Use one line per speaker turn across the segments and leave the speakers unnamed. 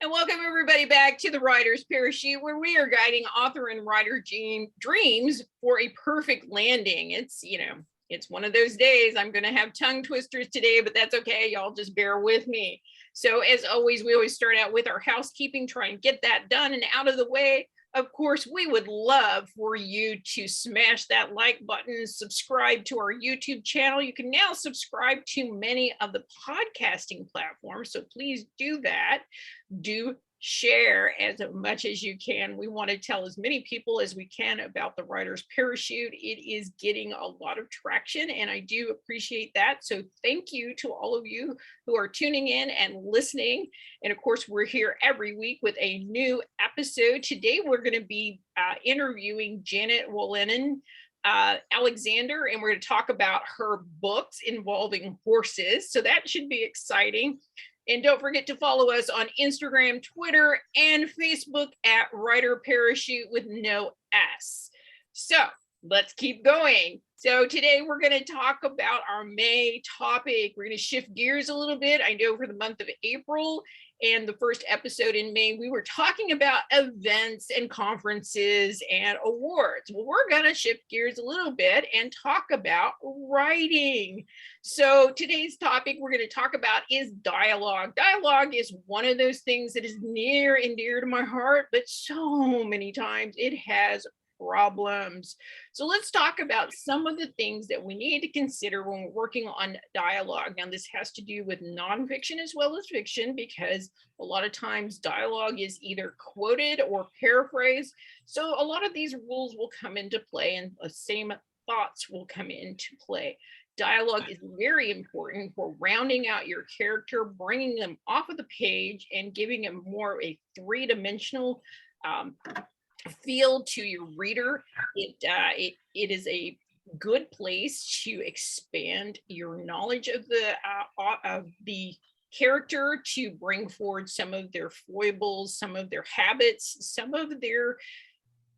And welcome everybody back to the Writer's Parachute, where we are guiding author and writer dreams for a perfect landing. It's one of those days. I'm going to have tongue twisters today, but that's okay. Y'all just bear with me. So as always, we always start out with our housekeeping, try and get that done and out of the way. Of course, we would love for you to smash that like button, subscribe to our YouTube channel. You can now subscribe to many of the podcasting platforms, so please do that. Do share as much as you can. We want to tell as many people as we can about the Writer's Parachute. It is getting a lot of traction, and I do appreciate that. So thank you to all of you who are tuning in and listening. And of course, we're here every week with a new episode. Today, we're going to be interviewing Janet Wolanin Alexander, and we're going to talk about her books involving horses. So that should be exciting. And don't forget to follow us on Instagram, Twitter, and Facebook at Writer Parachute with no S. So let's keep going. So today we're going to talk about our May topic. We're going to shift gears a little bit. I know for the month of April and the first episode in May, we were talking about events and conferences and awards. Well, we're going to shift gears a little bit and talk about writing. So today's topic we're going to talk about is dialogue. Dialogue is one of those things that is near and dear to my heart, but so many times it has problems. So let's talk about some of the things that we need to consider when we're working on dialogue. Now, this has to do with nonfiction as well as fiction, because a lot of times dialogue is either quoted or paraphrased. So a lot of these rules will come into play, and the same thoughts will come into play. Dialogue is very important for rounding out your character, bringing them off of the page and giving them more of a three-dimensional feel to your reader. It is a good place to expand your knowledge of the character, to bring forward some of their foibles, some of their habits, some of their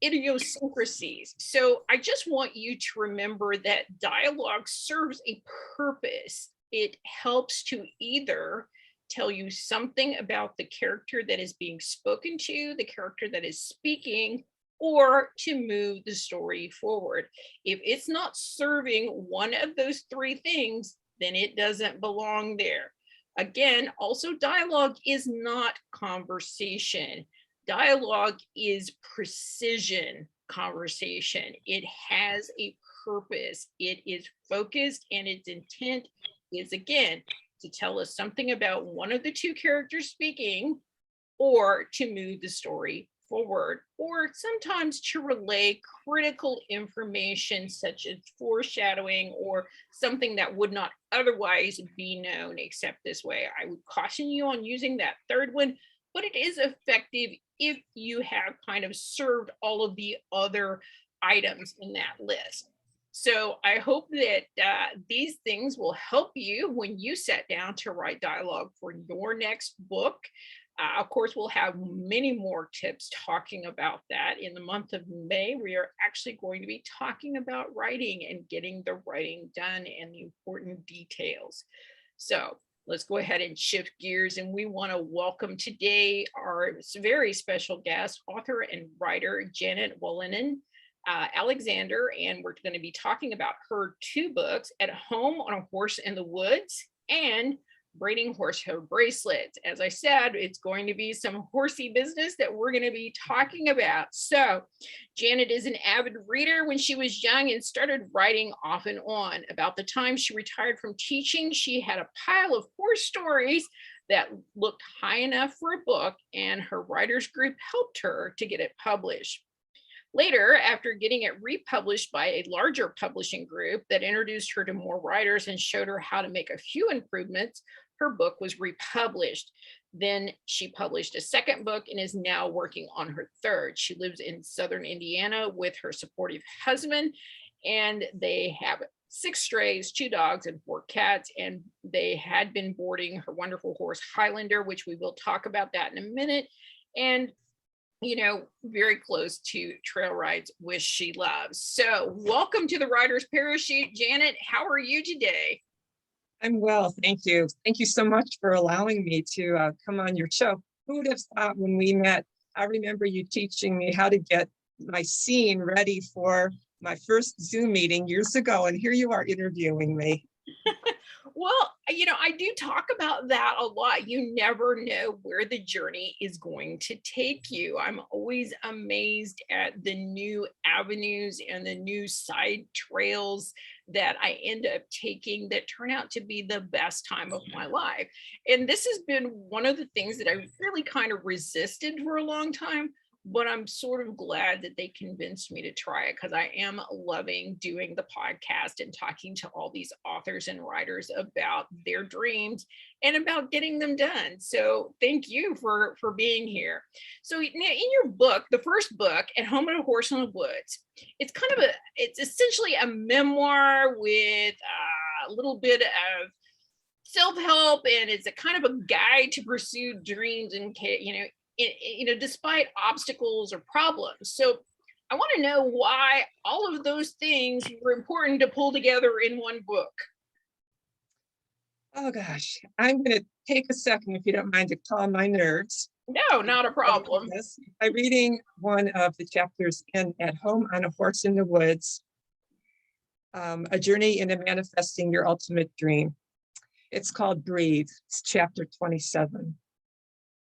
idiosyncrasies. So I just want you to remember that dialogue serves a purpose. It helps to either tell you something about the character that is being spoken to, the character that is speaking, or to move the story forward. If it's not serving one of those three things, then it doesn't belong there. Again, also dialogue is not conversation. Dialogue is precision conversation. It has a purpose. It is focused, and its intent is, again, to tell us something about one of the two characters speaking, or to move the story forward, or sometimes to relay critical information such as foreshadowing or something that would not otherwise be known except this way. I would caution you on using that third one, but it is effective if you have kind of served all of the other items in that list. So I hope that these things will help you when you sit down to write dialogue for your next book. Of course, we'll have many more tips talking about that. In the month of May, we are actually going to be talking about writing and getting the writing done and the important details. So let's go ahead and shift gears, and we want to welcome today our very special guest, author and writer, Janet Wolanin Alexander, and we're going to be talking about her two books, At Home on a Horse in the Woods and Braiding Horsehair Bracelets. As I said, it's going to be some horsey business that we're going to be talking about. So Janet is an avid reader when she was young and started writing off and on. About the time she retired from teaching, she had a pile of horse stories that looked high enough for a book, and her writers group helped her to get it published. Later, after getting it republished by a larger publishing group that introduced her to more writers and showed her how to make a few improvements, her book was republished. Then she published a second book and is now working on her third. She lives in Southern Indiana with her supportive husband, and they have 6 strays, 2 dogs, and 4 cats, and they had been boarding her wonderful horse Highlander, which we will talk about that in a minute, and very close to trail rides, which she loves. So welcome to the Writer's Parachute. Janet, how are you today?
I'm well, thank you. Thank you so much for allowing me to come on your show. Who would have thought when we met? I remember you teaching me how to get my scene ready for my first Zoom meeting years ago, and here you are interviewing me.
Well, I do talk about that a lot. You never know where the journey is going to take you. I'm always amazed at the new avenues and the new side trails that I end up taking that turn out to be the best time of my life. And this has been one of the things that I really kind of resisted for a long time. But I'm sort of glad that they convinced me to try it because I am loving doing the podcast and talking to all these authors and writers about their dreams and about getting them done. So thank you for being here. So in your book, the first book, At Home on a Horse in the Woods, it's essentially a memoir with a little bit of self-help, and it's a kind of a guide to pursue dreams and despite obstacles or problems. So I want to know why all of those things were important to pull together in one book.
Oh gosh, I'm going to take a second, if you don't mind, to calm my nerves.
No, not a problem.
By reading one of the chapters in At Home on a Horse in the Woods, A Journey into Manifesting Your Ultimate Dream. It's called Breathe. It's chapter 27.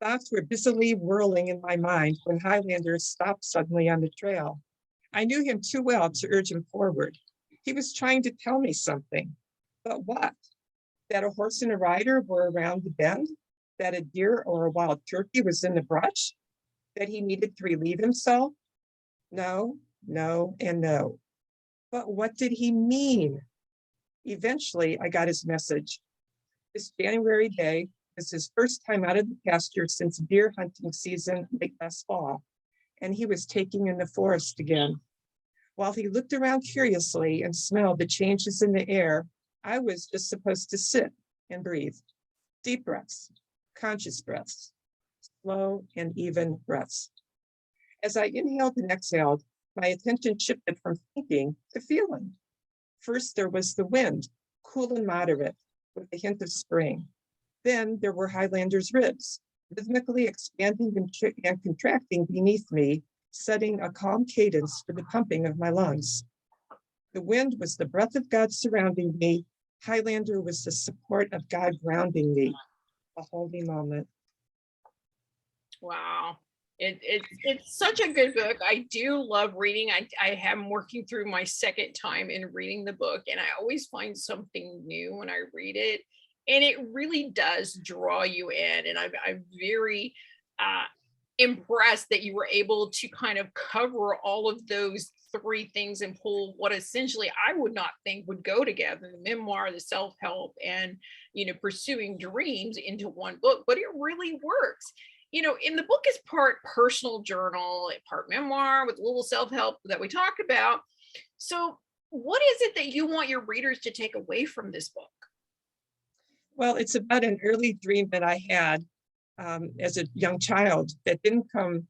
Thoughts were busily whirling in my mind when Highlander stopped suddenly on the trail. I knew him too well to urge him forward. He was trying to tell me something. But what? That a horse and a rider were around the bend? That a deer or a wild turkey was in the brush? That he needed to relieve himself? No, no, and no. But what did he mean? Eventually, I got his message. This January day was his first time out of the pasture since deer hunting season late last fall, and he was taking in the forest again. While he looked around curiously and smelled the changes in the air, I was just supposed to sit and breathe. Deep breaths, conscious breaths, slow and even breaths. As I inhaled and exhaled, my attention shifted from thinking to feeling. First, there was the wind, cool and moderate, with a hint of spring. Then there were Highlander's ribs, rhythmically expanding and contracting beneath me, setting a calm cadence for the pumping of my lungs. The wind was the breath of God surrounding me. Highlander was the support of God grounding me. A holy moment.
Wow. It's such a good book. I do love reading. I am working through my second time in reading the book, and I always find something new when I read it. And it really does draw you in. And I'm very impressed that you were able to kind of cover all of those three things and pull what essentially I would not think would go together: the memoir, the self-help, and pursuing dreams into one book. But it really works. In the book is part personal journal, part memoir with a little self-help that we talk about. So what is it that you want your readers to take away from this book?
Well, it's about an early dream that I had as a young child that didn't come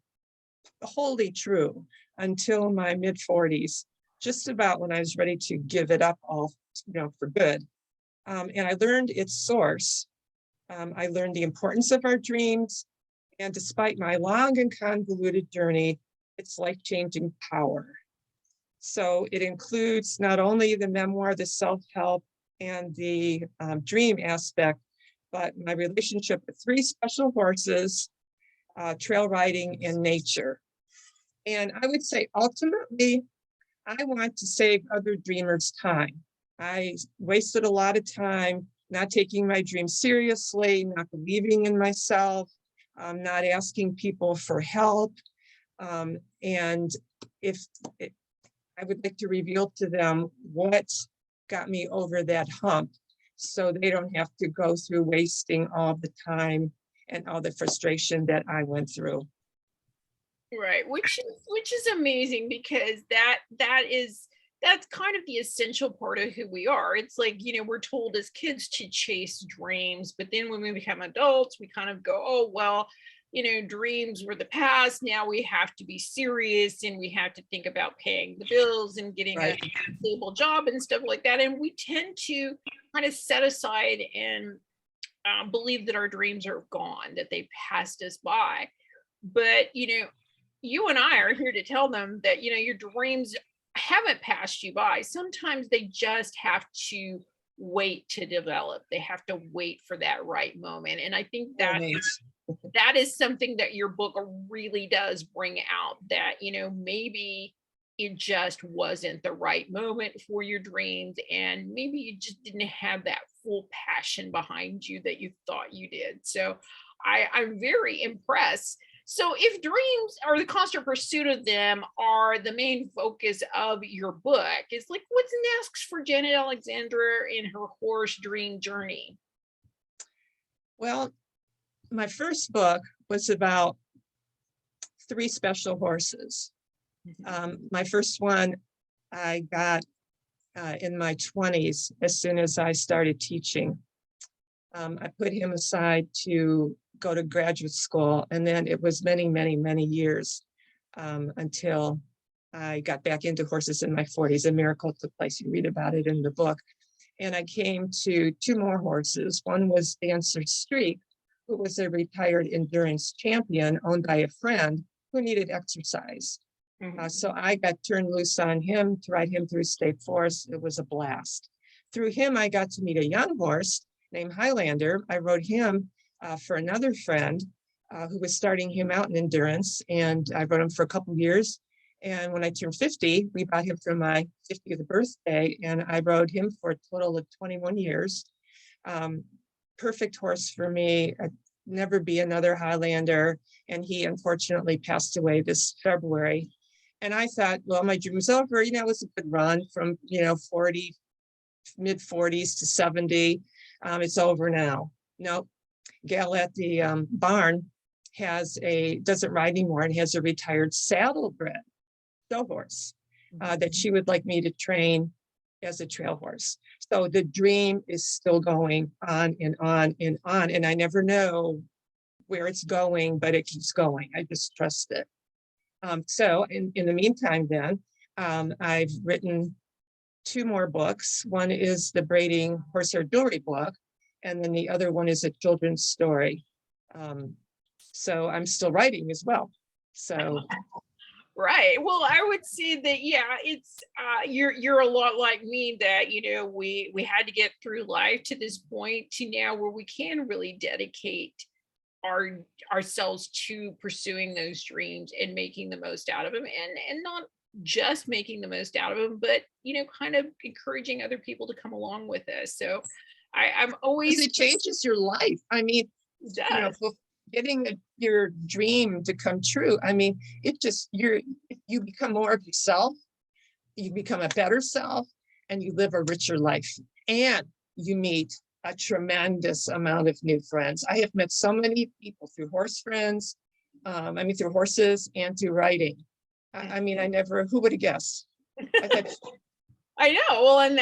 wholly true until my mid 40s, just about when I was ready to give it up all, for good. And I learned its source. I learned the importance of our dreams. And despite my long and convoluted journey, its life-changing power. So it includes not only the memoir, the self-help, and the dream aspect, but my relationship with three special horses, trail riding, and nature. And I would say, ultimately, I want to save other dreamers time. I wasted a lot of time not taking my dreams seriously, not believing in myself, not asking people for help. And I would like to reveal to them what got me over that hump, so they don't have to go through wasting all the time and all the frustration that I went through.
Right, which is amazing, because that's kind of the essential part of who we are. It's like, we're told as kids to chase dreams, but then when we become adults, we kind of go, oh, well, dreams were the past. Now we have to be serious, and we have to think about paying the bills and getting a stable job and stuff like that. And we tend to kind of set aside and believe that our dreams are gone, that they passed us by. But, you and I are here to tell them that, your dreams haven't passed you by. Sometimes they just have to wait to develop. They have to wait for that right moment. And I think
Oh,
that
Nate.
that is something that your book really does bring out, that, maybe it just wasn't the right moment for your dreams. And maybe you just didn't have that full passion behind you that you thought you did. So I'm very impressed. So if dreams or the constant pursuit of them are the main focus of your book, it's like what's next for Janet Alexander in her horse dream journey?
Well, my first book was about 3 special horses. My first one I got in my 20s as soon as I started teaching. I put him aside to go to graduate school, and then it was many, many, many years until I got back into horses in my 40s. A miracle took place. You read about it in the book. And I came to 2 more horses. One was Dancer Streak, who was a retired endurance champion owned by a friend who needed exercise. So I got turned loose on him to ride him through state forest. It was a blast. Through him, I got to meet a young horse named Highlander. I rode him for another friend who was starting him out in endurance, and I rode him for a couple of years. And when I turned 50, we bought him for my 50th birthday, and I rode him for a total of 21 years. Perfect horse for me. I'd never be another Highlander. And he unfortunately passed away this February. And I thought, well, my dream was over. It was a good run from, 40, mid 40s to 70. It's over now. Nope. Gal at the barn doesn't ride anymore and has a retired saddlebred show horse that she would like me to train as a trail horse. So the dream is still going on and on and on. And I never know where it's going, but it keeps going. I just trust it. So in the meantime, then, I've written 2 more books. One is the braiding horsehair jewelry book, and then the other one is a children's story. So I'm still writing as well. So
Right. Well, I would say that, yeah, it's you're a lot like me, that we had to get through life to this point to now where we can really dedicate ourselves to pursuing those dreams and making the most out of them, and not just making the most out of them, but kind of encouraging other people to come along with us. So I'm always,
it changes your life. I mean,
does.
getting your dream to come true. I mean, you become more of yourself, you become a better self, and you live a richer life. And you meet a tremendous amount of new friends. I have met so many people through horse friends, through horses and through riding. Who would have guessed?
I know. Well, and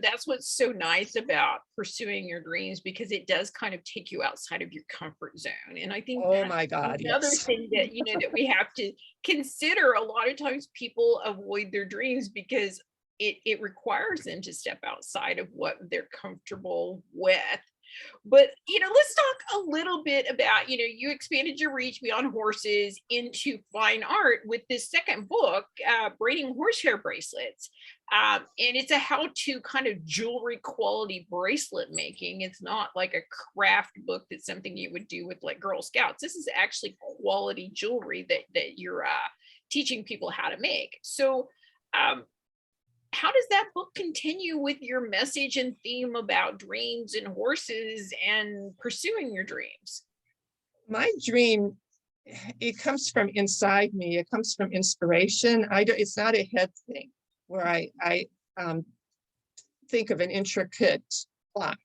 that's what's so nice about pursuing your dreams, because it does kind of take you outside of your comfort zone. And I think
Oh
that's
my God,
another
yes.
thing that, that we have to consider. A lot of times people avoid their dreams because it requires them to step outside of what they're comfortable with. But let's talk a little bit about, you expanded your reach beyond horses into fine art with this second book, braiding horsehair bracelets. And it's a how-to kind of jewelry quality bracelet making. It's not like a craft book that's something you would do with like Girl Scouts. This is actually quality jewelry that you're teaching people how to make. So how does that book continue with your message and theme about dreams and horses and pursuing your dreams?
My dream, it comes from inside me. It comes from inspiration. It's not a head thing where I think of an intricate plot.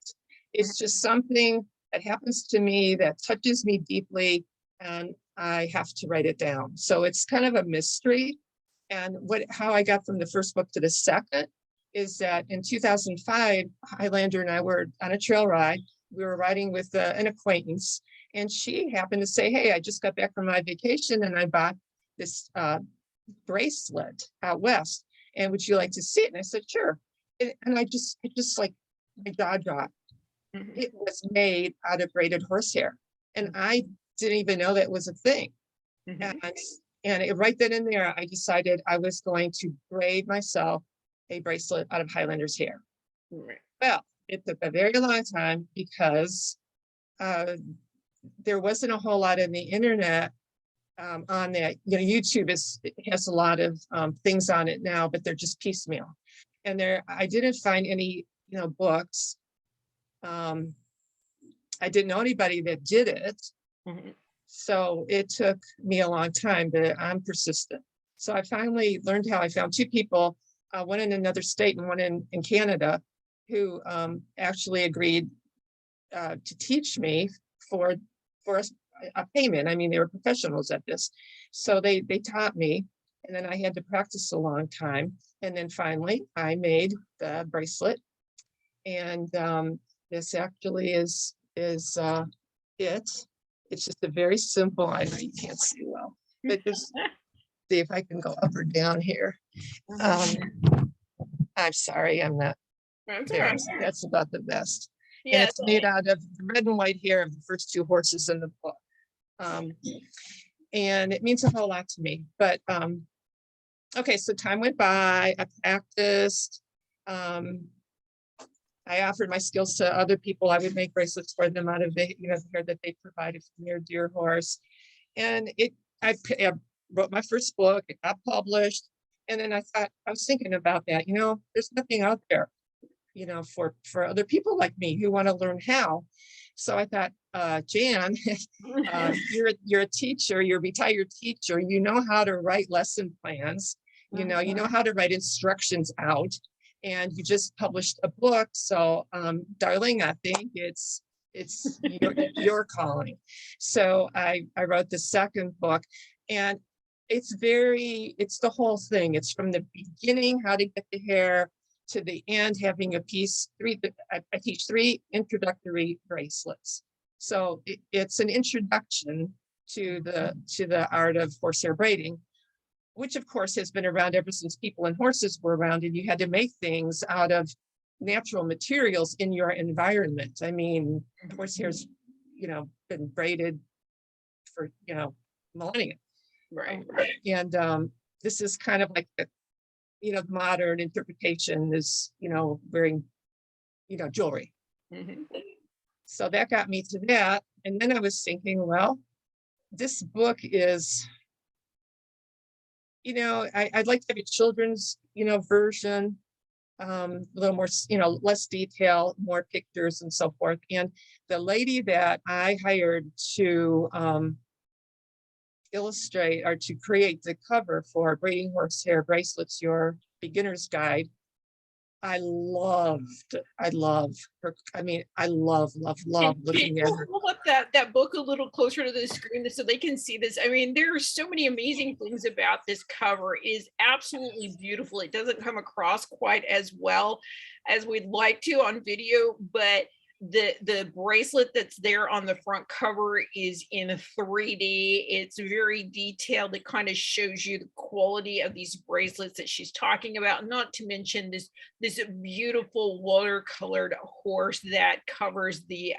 It's just something that happens to me that touches me deeply, and I have to write it down. So it's kind of a mystery. And how I got from the first book to the second is that in 2005, Highlander and I were on a trail ride. We were riding with an acquaintance, and she happened to say, "Hey, I just got back from my vacation and I bought this bracelet out west. And would you like to see it?" And I said, "Sure." And it just like my jaw dropped.
Mhm.
it was made out of braided horsehair. And I didn't even know that was a thing.
Mhm.
And, right then and there, I decided I was going to braid myself a bracelet out of Highlander's hair.
Right.
Well, it took a very long time because uh, there wasn't a whole lot in the internet on that. YouTube has a lot of things on it now, but they're just piecemeal. And I didn't find any, books. I didn't know anybody that did it.
Mhm.
So it took me a long time, but I'm persistent. So I finally learned how. I found two people, one in another state and one in Canada, who actually agreed to teach me for a payment. I mean, they were professionals at this. So they taught me, and then I had to practice a long time. And then finally I made the bracelet. And this actually is it. It's just a very simple, I know you can't see well, but just see if I can go up or down here. I'm sorry, I'm not
That's all
there.
right.
That's about the best. And
Yes.
it's made out of the red and white hair of the first two horses in the book. And it means a whole lot to me. But okay, so time went by, I practiced. I offered my skills to other people. I would make bracelets for them out of the hair that they provided from their dear horse. And I wrote my first book. It got published. And then I was thinking about that. There's nothing out there, for other people like me who want to learn how. So I thought, Jan, you're a teacher. You're a retired teacher. You know how to write lesson plans. You know how to write instructions out. And you just published a book. So, darling, I think it's your calling. So I wrote the second book, and it's the whole thing. It's from the beginning, how to get the hair, to the end, having a piece. I teach 3 introductory bracelets. So it's an introduction to the art of horsehair braiding, which of course has been around ever since people and horses were around, and you had to make things out of natural materials in your environment. I mean, horsehair's, been braided for, millennia.
Right.
And this is kind of like the, modern interpretation is, wearing, jewelry.
Mhm.
So that got me to that. And then I was thinking, well, this book is, I'd like to have a children's, version, a little more, less detail, more pictures and so forth. And the lady that I hired to illustrate or to create the cover for Braiding Horsehair Bracelets, Your Beginner's Guide, I love her. I mean, I love looking at her.
Hold up that book a little closer to the screen so they can see this. I mean, there are so many amazing things about this cover. It is absolutely beautiful. It doesn't come across quite as well as we'd like to on video, but the bracelet that's there on the front cover is in 3D. It's very detailed. It kind of shows you the quality of these bracelets that she's talking about, not to mention this beautiful watercolored horse that covers the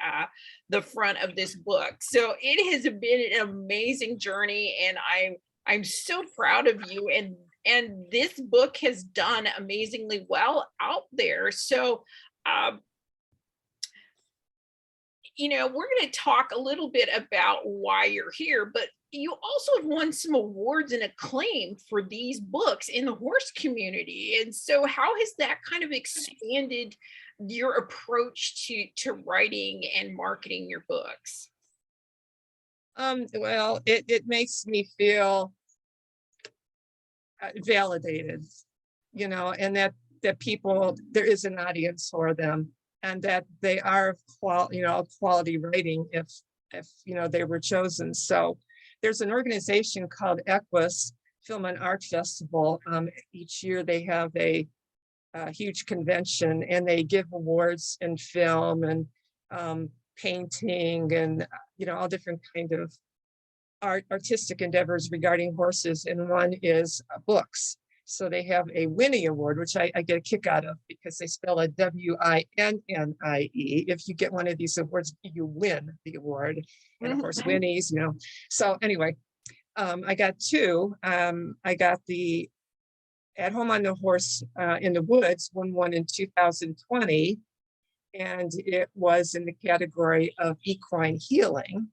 front of this book. So it has been an amazing journey, and I'm so proud of you, and this book has done amazingly well out there. So we're going to talk a little bit about why you're here, but you also have won some awards and acclaim for these books in the horse community. And so how has that kind of expanded your approach to writing and marketing your books?
Well, it makes me feel validated, and that people, there is an audience for them, and that they are quality writing if they were chosen. So there's an organization called Equus Film and Art Festival. Each year they have a huge convention, and they give awards in film and painting and all different kind of artistic endeavors regarding horses, and one is books. So they have a Winnie Award, which I get a kick out of because they spell it WINNIE. If you get one of these awards, you win the award. And of course, Winnie's, So anyway, I got two. I got the At Home on the Horse in the Woods, won one in 2020. And it was in the category of equine healing.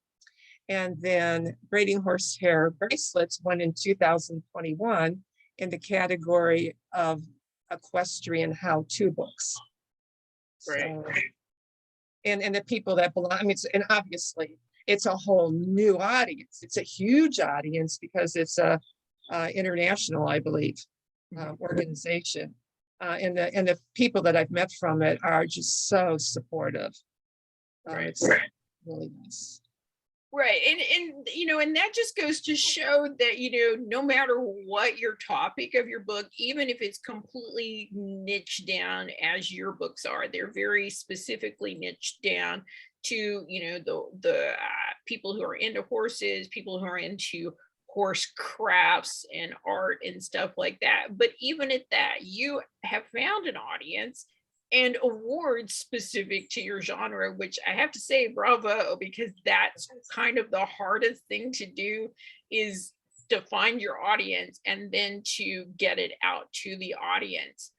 And then Braiding Horsehair Bracelets won in 2021 in the category of equestrian how-to books.
Right.
So, and the people that belong, and obviously it's a whole new audience. It's a huge audience because it's a international, I believe, organization. And the people that I've met from it are just so supportive. It's really nice.
Right. And that just goes to show that, no matter what your topic of your book, even if it's completely niched down as your books are, they're very specifically niched down to, the people who are into horses, people who are into horse crafts and art and stuff like that. But even at that, you have found an audience and awards specific to your genre, which I have to say bravo, because that's kind of the hardest thing to do, is to find your audience and then to get it out to the audience.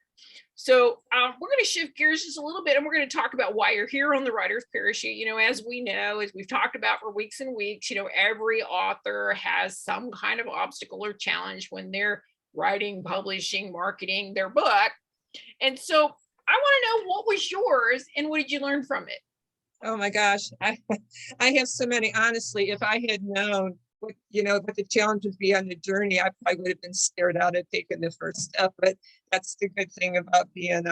So we're going to shift gears just a little bit, and we're going to talk about why you're here on the Writer's Parachute. As we know, as we've talked about for weeks and weeks, every author has some kind of obstacle or challenge when they're writing, publishing, marketing their book. And so I want to know, what was yours and what did you learn from it?
Oh my gosh, I have so many. Honestly, if I had known what the challenge would be on the journey, I probably would have been scared out of taking the first step. But that's the good thing about being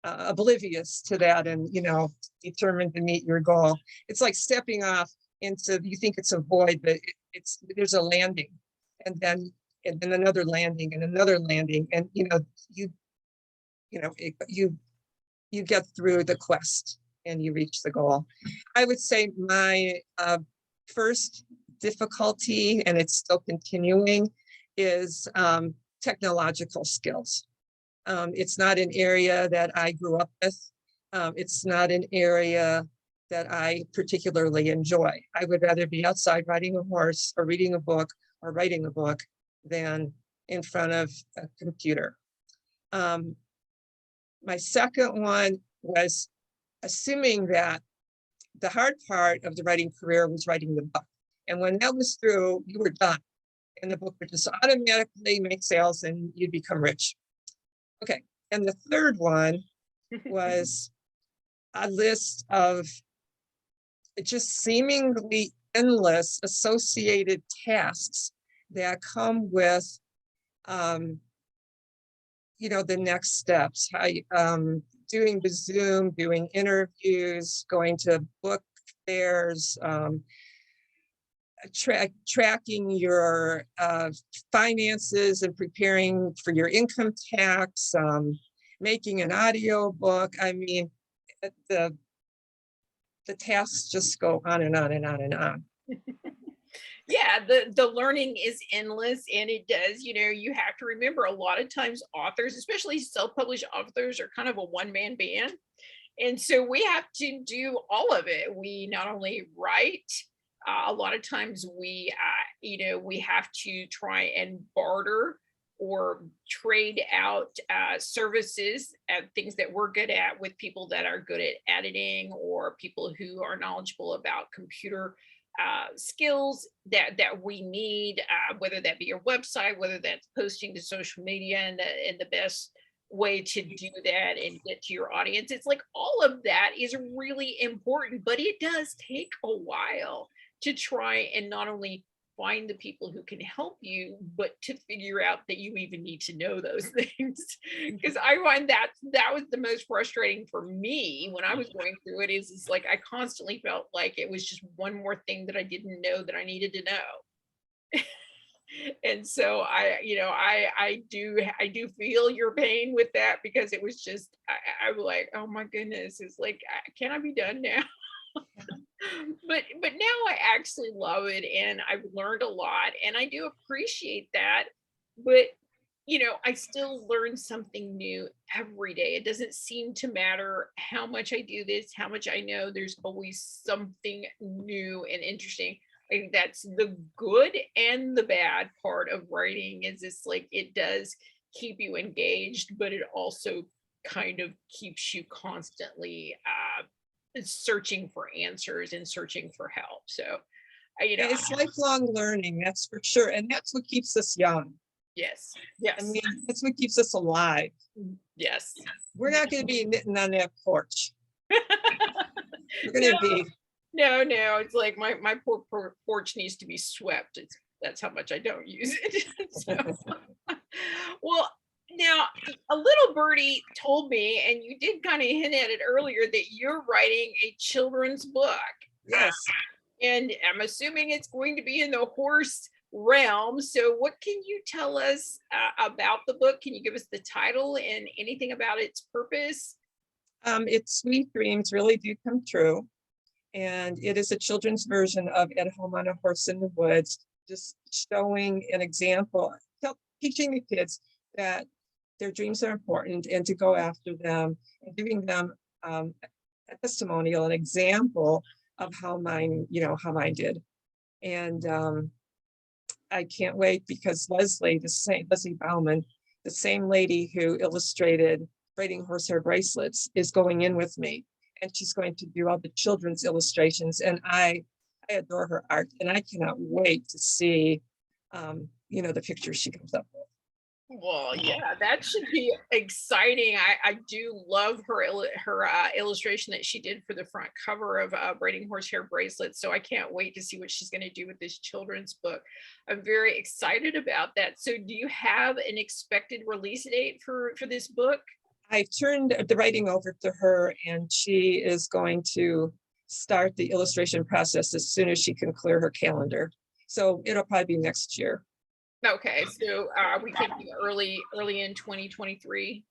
oblivious to that and determined to meet your goal. It's like stepping off into, you think it's a void, but there's a landing, and then another landing and another landing, and you get through the quest and you reach the goal. I would say my first difficulty, and it's still continuing, is technological skills. It's not an area that I grew up with. It's not an area that I particularly enjoy. I would rather be outside riding a horse or reading a book or writing a book than in front of a computer. My second one was assuming that the hard part of the writing career was writing the book. And when that was through, you were done. And the book would just automatically make sales and you'd become rich. Okay. And the third one was a list of just seemingly endless associated tasks that come with the next steps, doing the Zoom, doing interviews, going to book fairs, tracking your finances and preparing for your income tax, making an audio book. The tasks just go on and on and on and on.
Yeah, the learning is endless, and it does, you have to remember, a lot of times authors, especially self-published authors, are kind of a one-man band. And so we have to do all of it. We not only write, a lot of times we have to try and barter or trade out services and things that we're good at with people that are good at editing, or people who are knowledgeable about computer skills that we need, whether that be your website, whether that's posting to social media, and the best way to do that and get to your audience. It's like all of that is really important, but it does take a while to try and not only find the people who can help you, but to figure out that you even need to know those things. Because I find that was the most frustrating for me when I was going through it, is like I constantly felt like it was just one more thing that I didn't know that I needed to know. And so I do feel your pain with that, because it was just, I was like, oh my goodness, it's like, can I be done now? but now I actually love it, and I've learned a lot, and I do appreciate that. But I still learn something new every day. It doesn't seem to matter how much I do this, how much I know, there's always something new and interesting. I think that's the good and the bad part of writing is it's like it does keep you engaged, but it also kind of keeps you constantly searching for answers and searching for help. So,
It's lifelong learning, that's for sure. And that's what keeps us young.
yes,
I
yes,
mean, that's what keeps us alive.
yes.
We're not going to be knitting on that porch. We're going
No,
to be,
no, it's like my poor porch needs to be swept. That's how much I don't use it. So, well, now a little birdie told me, and you did kind of hint at it earlier, that you're writing a children's book.
yes.
And I'm assuming it's going to be in the horse realm. So, what can you tell us about the book? Can you give us the title and anything about its purpose?
Its sweet dreams really do come true. And it is a children's version of At Home on a Horse in the Woods, just showing an example, teaching the kids that their dreams are important and to go after them, and giving them a testimonial, an example of how mine did. And I can't wait because Leslie Bauman, the same lady who illustrated Braiding Horsehair Bracelets, is going in with me, and she's going to do all the children's illustrations. And I adore her art, and I cannot wait to see, the pictures she comes up with.
Well, yeah, that should be exciting. I do love her illustration that she did for the front cover of Braiding Horsehair Bracelets. So I can't wait to see what she's going to do with this children's book. I'm very excited about that. So, do you have an expected release date for this book?
I turned the writing over to her, and she is going to start the illustration process as soon as she can clear her calendar. So it'll probably be next year.
Okay, so are we thinking early in 2023?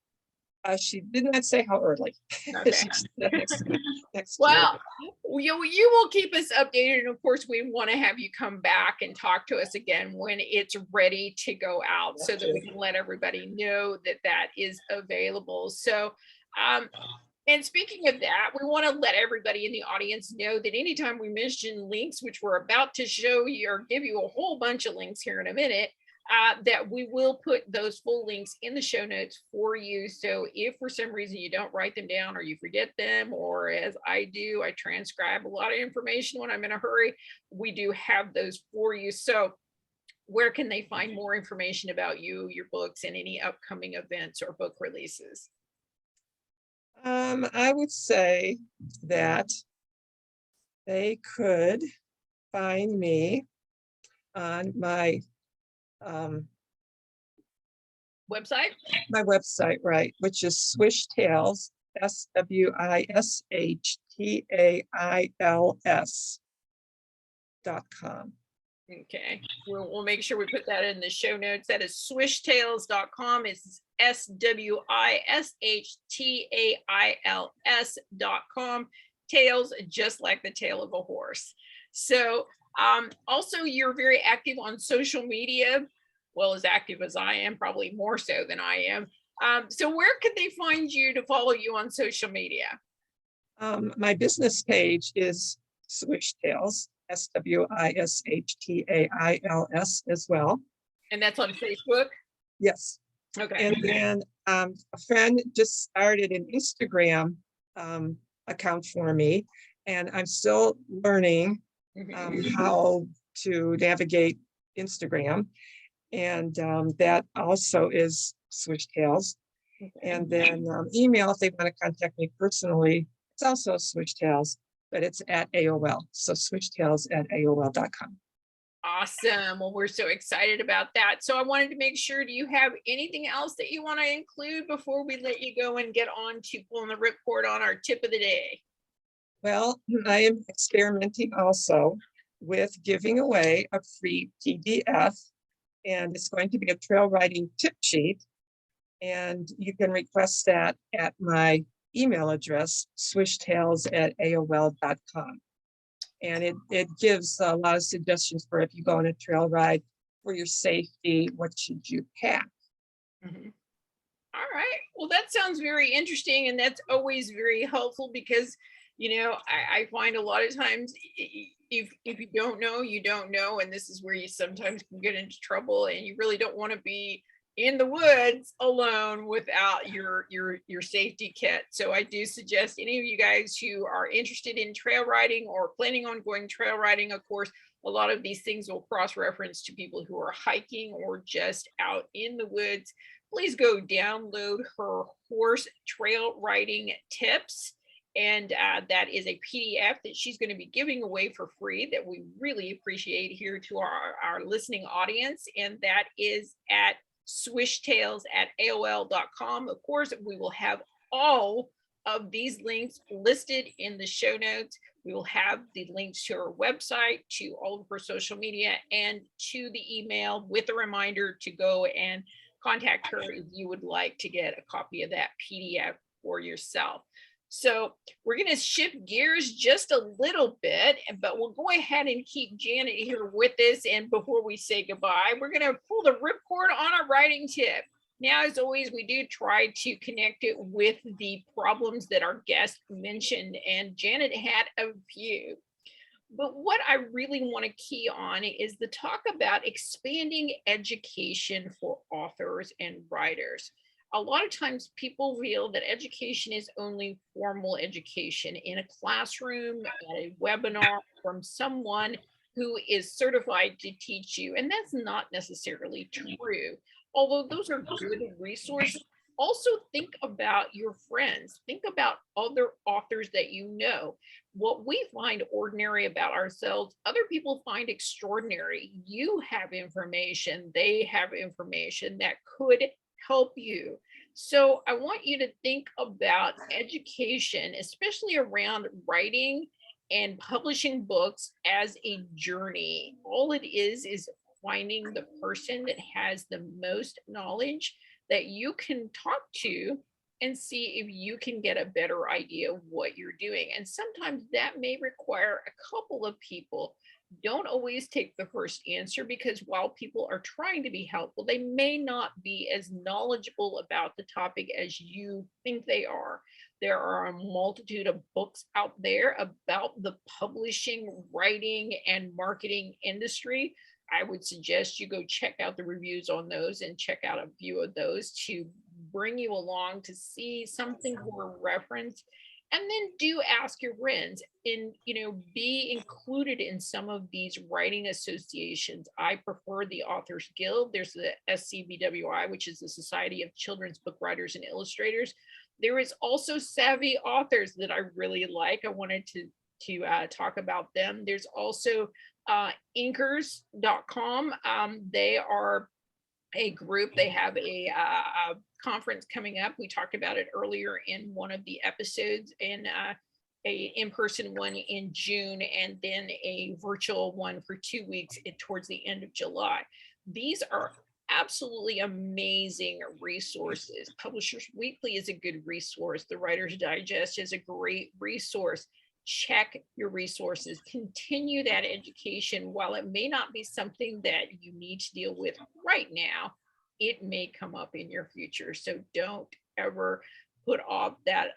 She did not say how early.
Okay.
She said next year.
Well, you will keep us updated, and of course, we want to have you come back and talk to us again when it's ready to go out, so that we can let everybody know that that is available. So, and speaking of that, we want to let everybody in the audience know that anytime we mention links, which we're about to show you or give you a whole bunch of links here in a minute, that we will put those full links in the show notes for you. So if for some reason you don't write them down or you forget them, or as I do, I transcribe a lot of information when I'm in a hurry, we do have those for you. So where can they find more information about you, your books, and any upcoming events or book releases?
I would say that they could find me on my
website?
My website, right, which is Swishtails, SWISHTAILS.com.
Okay, we'll make sure we put that in the show notes. That is swishtails.com. It's SWISHTAILS.com. Tails, just like the tail of a horse. So also, you're very active on social media. Well, as active as I am, probably more so than I am. So where could they find you to follow you on social media?
My business page is Swishtails, SWISHTAILS as well.
And that's on Facebook?
Yes.
Okay.
And then a friend just started an Instagram account for me, and I'm still learning how to navigate Instagram. And that also is Swishtails. Okay. And then email, if they want to contact me personally, it's also Swishtails, but it's at AOL. So swishtails@aol.com.
Awesome. Well, we're so excited about that. So I wanted to make sure, do you have anything else that you want to include before we let you go and get on to pulling the ripcord on our tip of the day?
Well, I am experimenting also with giving away a free PDF, and it's going to be a trail riding tip sheet. And you can request that at my email address, swishtails@aol.com. And it gives a lot of suggestions for if you go on a trail ride, for your safety, what should you pack?
Mhm. All right. Well, that sounds very interesting, and that's always very helpful because, I find a lot of times if you don't know, you don't know, and this is where you sometimes can get into trouble, and you really don't want to be in the woods alone without your safety kit. So I do suggest any of you guys who are interested in trail riding or planning on going trail riding, of course, a lot of these things will cross reference to people who are hiking or just out in the woods. Please go download her horse trail riding tips. And that is a PDF that she's going to be giving away for free that we really appreciate here to our listening audience. And that is at swishtails at AOL.com. Of course, we will have all of these links listed in the show notes. We will have the links to her website, to all of her social media, and to the email with a reminder to go and contact her if you would like to get a copy of that PDF for yourself. So we're going to shift gears just a little bit, but we'll go ahead and keep Janet here with us. And before we say goodbye, we're going to pull the ripcord on our writing tip. Now, as always, we do try to connect it with the problems that our guest mentioned, and Janet had a few. But what I really want to key on is the talk about expanding education for authors and writers. A lot of times people feel that education is only formal education in a classroom, at a webinar from someone who is certified to teach you. And that's not necessarily true. Although those are good resources, also think about your friends. Think about other authors that you know. What we find ordinary about ourselves, other people find extraordinary. You have information, they have information that could help you. So I want you to think about education, especially around writing and publishing books, as a journey. All it is finding the person that has the most knowledge that you can talk to and see if you can get a better idea of what you're doing. And sometimes that may require a couple of people. Don't always take the first answer, because while people are trying to be helpful, they may not be as knowledgeable about the topic as you think they are. There are a multitude of books out there about the publishing, writing, and marketing industry. I would suggest you go check out the reviews on those and check out a few of those to bring you along to see something for reference. And then do ask your friends, and be included in some of these writing associations. I prefer the Authors Guild. There's the SCBWI, which is the Society of Children's Book Writers and Illustrators. There is also Savvy Authors that I really like. I wanted to talk about them. There's also inkers.com. They are a group. They have a conference coming up. We talked about it earlier in one of the episodes, and a in-person one in June, and then a virtual one for 2 weeks towards the end of July. These are absolutely amazing resources. Publishers Weekly is a good resource. The Writer's Digest is a great resource. Check your resources, continue that education. While it may not be something that you need to deal with right now, it may come up in your future. So don't ever put off that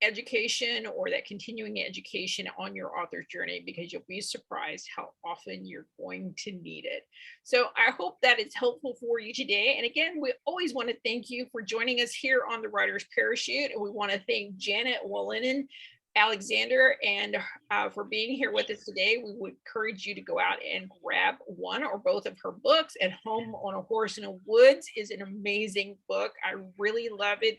education or that continuing education on your author's journey, because you'll be surprised how often you're going to need it. So I hope that it's helpful for you today. And again, we always want to thank you for joining us here on the Writer's Parachute. And we want to thank Janet Wolanin Alexander and for being here with us today. We would encourage you to go out and grab one or both of her books. And Home on a Horse in the Woods is an amazing book. I really love it.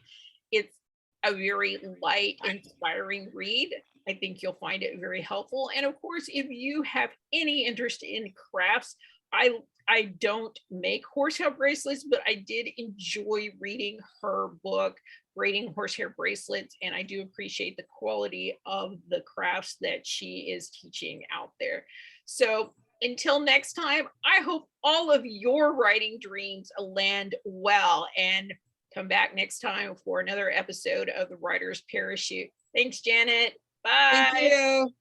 It's a very light, inspiring read. I think you'll find it very helpful. And of course, if you have any interest in crafts, I don't make horsehair bracelets, but I did enjoy reading her book, Braiding Horsehair Bracelets, and I do appreciate the quality of the crafts that she is teaching out there. So until next time, I hope all of your writing dreams land well, and come back next time for another episode of the Writer's Parachute. Thanks, Janet. Bye.
Thank you.